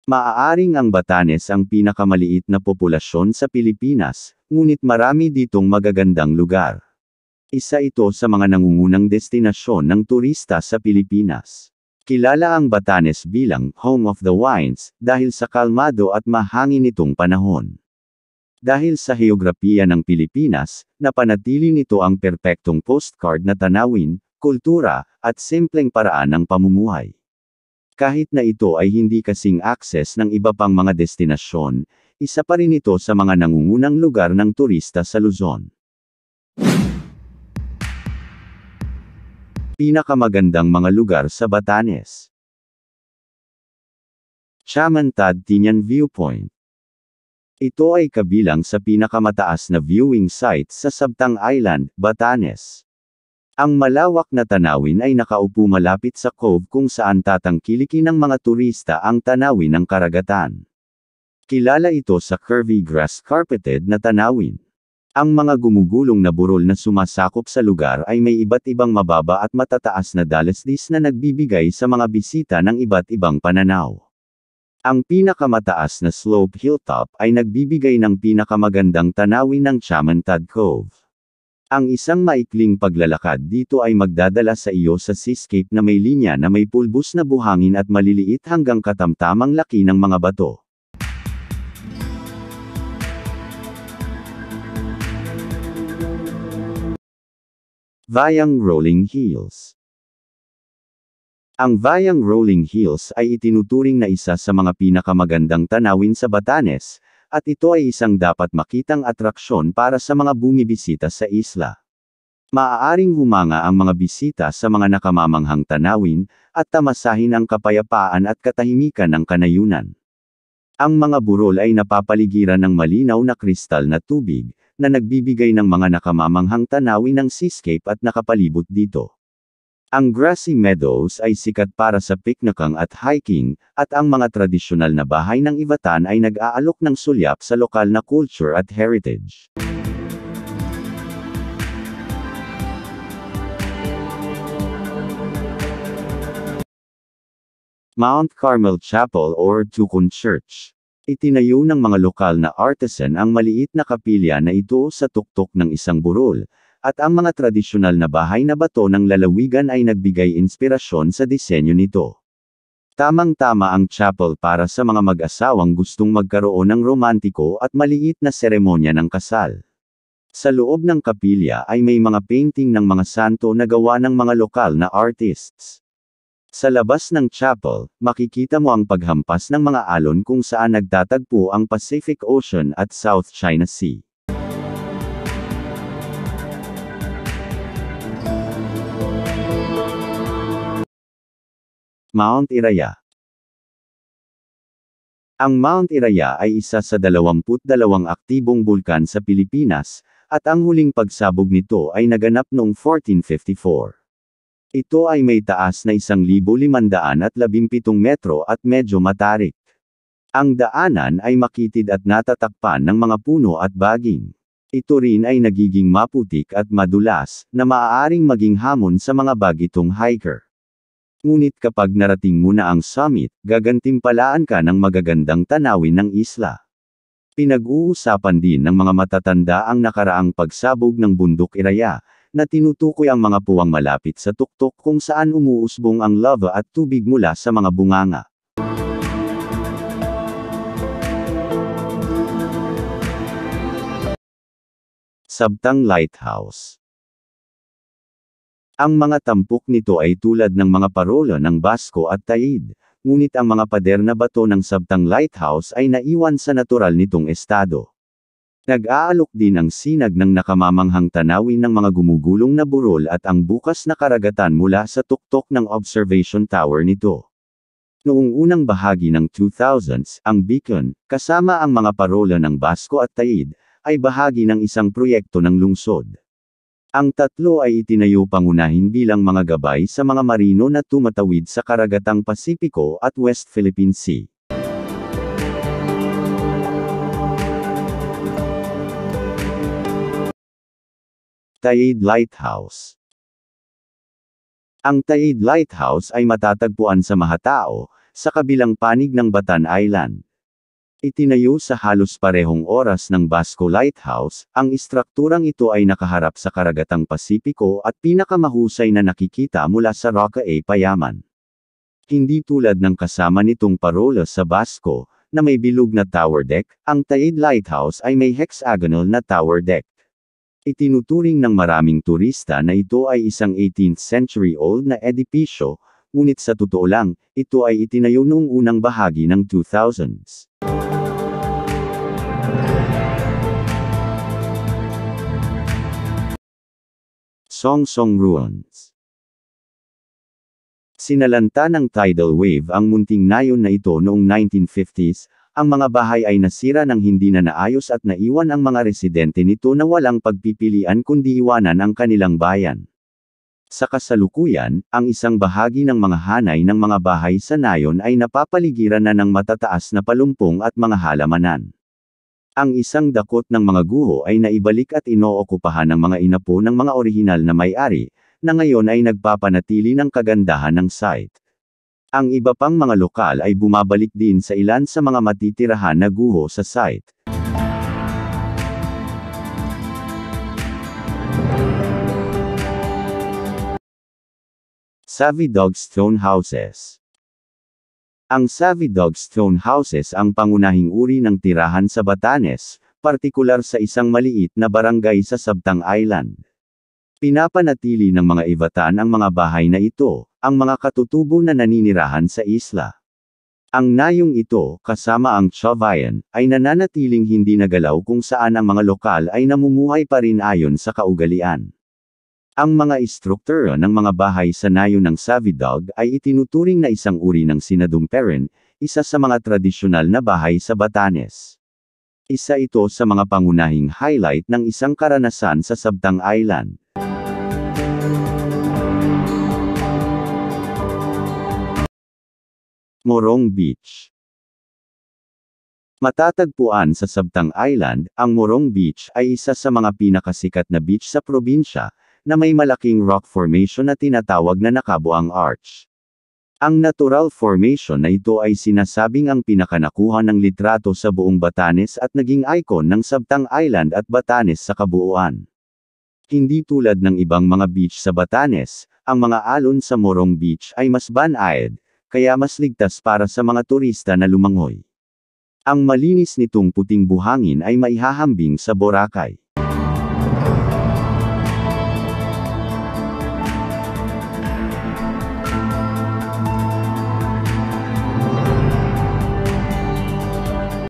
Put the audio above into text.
Maaaring ang Batanes ang pinakamaliit na populasyon sa Pilipinas, ngunit marami ditong magagandang lugar. Isa ito sa mga nangungunang destinasyon ng turista sa Pilipinas. Kilala ang Batanes bilang home of the wines dahil sa kalmado at mahangin nitong panahon. Dahil sa heograpiya ng Pilipinas, napanatili nito ang perpektong postcard na tanawin, kultura, at simpleng paraan ng pamumuhay. Kahit na ito ay hindi kasing akses ng iba pang mga destinasyon, isa pa rin ito sa mga nangungunang lugar ng turista sa Luzon. Pinakamagandang mga lugar sa Batanes. Chamantad-Tinian Viewpoint. Ito ay kabilang sa pinakamataas na viewing site sa Sabtang Island, Batanes. Ang malawak na tanawin ay nakaupo malapit sa cove kung saan tatangkilikin ng mga turista ang tanawin ng karagatan. Kilala ito sa curvy grass-carpeted na tanawin. Ang mga gumugulong na burol na sumasakop sa lugar ay may iba't ibang mababa at matataas na dalasdis na nagbibigay sa mga bisita ng iba't ibang pananaw. Ang pinakamataas na slope hilltop ay nagbibigay ng pinakamagandang tanawin ng Chamantad Cove. Ang isang maikling paglalakad dito ay magdadala sa iyo sa seascape na may linya na may pulbos na buhangin at maliliit hanggang katamtamang laki ng mga bato. Vayang Rolling Hills. Ang Vayang Rolling Hills ay itinuturing na isa sa mga pinakamagandang tanawin sa Batanes, at ito ay isang dapat makitang atraksyon para sa mga bumibisita sa isla. Maaaring humanga ang mga bisita sa mga nakamamanghang tanawin, at tamasahin ang kapayapaan at katahimikan ng kanayunan. Ang mga burol ay napapaligiran ng malinaw na kristal na tubig, na nagbibigay ng mga nakamamanghang tanawin ng seascape at nakapalibot dito. Ang grassy meadows ay sikat para sa piknikang at hiking, at ang mga tradisyonal na bahay ng Ivatan ay nag-aalok ng sulyap sa lokal na culture at heritage. Mount Carmel Chapel or Tukon Church. Itinayo ng mga lokal na artisan ang maliit na kapilya na ito sa tuktok ng isang burol, at ang mga tradisyonal na bahay na bato ng lalawigan ay nagbigay inspirasyon sa disenyo nito. Tamang-tama ang chapel para sa mga mag-asawang gustong magkaroon ng romantiko at maliit na seremonya ng kasal. Sa loob ng kapilya ay may mga painting ng mga santo na gawa ng mga lokal na artists. Sa labas ng chapel, makikita mo ang paghampas ng mga alon kung saan nagtatagpo ang Pacific Ocean at South China Sea. Mount Iraya. Ang Mount Iraya ay isa sa 22 aktibong bulkan sa Pilipinas, at ang huling pagsabog nito ay naganap noong 1454. Ito ay may taas na 1,517 metro at medyo matarik. Ang daanan ay makitid at natatakpan ng mga puno at baging. Ito rin ay nagiging maputik at madulas, na maaaring maging hamon sa mga bagitong hiker. Ngunit kapag narating mo na ang summit, gagantimpalaan ka ng magagandang tanawin ng isla. Pinag-uusapan din ng mga matatanda ang nakaraang pagsabog ng bundok Iraya, na tinutukoy ang mga puwang malapit sa tuktok kung saan umuusbong ang lava at tubig mula sa mga bunganga. Sabtang Lighthouse. Ang mga tampok nito ay tulad ng mga parola ng Basco at Taid, ngunit ang mga pader na bato ng Sabtang Lighthouse ay naiwan sa natural nitong estado. Nag-aalok din ang sinag ng nakamamanghang tanawin ng mga gumugulong na burol at ang bukas na karagatan mula sa tuktok ng observation tower nito. Noong unang bahagi ng 2000s, ang beacon, kasama ang mga parola ng Basco at Taid, ay bahagi ng isang proyekto ng lungsod. Ang tatlo ay itinayo pangunahin bilang mga gabay sa mga marino na tumatawid sa karagatang Pasipiko at West Philippine Sea. Taid Lighthouse. Ang Taid Lighthouse ay matatagpuan sa Mahatao, sa kabilang panig ng Batan Island. Itinayo sa halos parehong oras ng Basco Lighthouse, ang istrukturang ito ay nakaharap sa karagatang Pasipiko at pinakamahusay na nakikita mula sa Roca A Payaman. Hindi tulad ng kasama nitong parola sa Basco, na may bilog na tower deck, ang Taid Lighthouse ay may hexagonal na tower deck. Itinuturing ng maraming turista na ito ay isang 18th century old na edipisyo, ngunit sa totoo lang, ito ay itinayo noong unang bahagi ng 2000s. Songsong Ruins. Sinalanta ng tidal wave ang munting nayon na ito noong 1950s, ang mga bahay ay nasira ng hindi na naayos at naiwan ang mga residente nito na walang pagpipilian kundi iwanan ang kanilang bayan. Sa kasalukuyan, ang isang bahagi ng mga hanay ng mga bahay sa nayon ay napapaligiran na ng matataas na palumpong at mga halamanan. Ang isang dakot ng mga guho ay naibalik at inookupahan ng mga inapo ng mga orihinal na may-ari, na ngayon ay nagpapanatili ng kagandahan ng site. Ang iba pang mga lokal ay bumabalik din sa ilan sa mga matitirahan na guho sa site. Savvy Dog Stone Houses. Ang Savvy Dog Stone Houses ang pangunahing uri ng tirahan sa Batanes, partikular sa isang maliit na barangay sa Sabtang Island. Pinapanatili ng mga Ivatan ang mga bahay na ito, ang mga katutubo na naninirahan sa isla. Ang nayong ito, kasama ang Chavayan, ay nananatiling hindi nagalaw kung saan ang mga lokal ay namumuhay pa rin ayon sa kaugalian. Ang mga istruktura ng mga bahay sa nayon ng Savvy Dog ay itinuturing na isang uri ng sinadumperan, isa sa mga tradisyonal na bahay sa Batanes. Isa ito sa mga pangunahing highlight ng isang karanasan sa Sabtang Island. Morong Beach. Matatagpuan sa Sabtang Island, ang Morong Beach ay isa sa mga pinakasikat na beach sa probinsya, na may malaking rock formation na tinatawag na nakabuang arch. Ang natural formation na ito ay sinasabing ang pinakanakuha ng litrato sa buong Batanes at naging icon ng Sabtang Island at Batanes sa kabuuan. Hindi tulad ng ibang mga beach sa Batanes, ang mga alon sa Morong Beach ay mas banayad, kaya mas ligtas para sa mga turista na lumangoy. Ang malinis nitong puting buhangin ay maihahambing sa Boracay.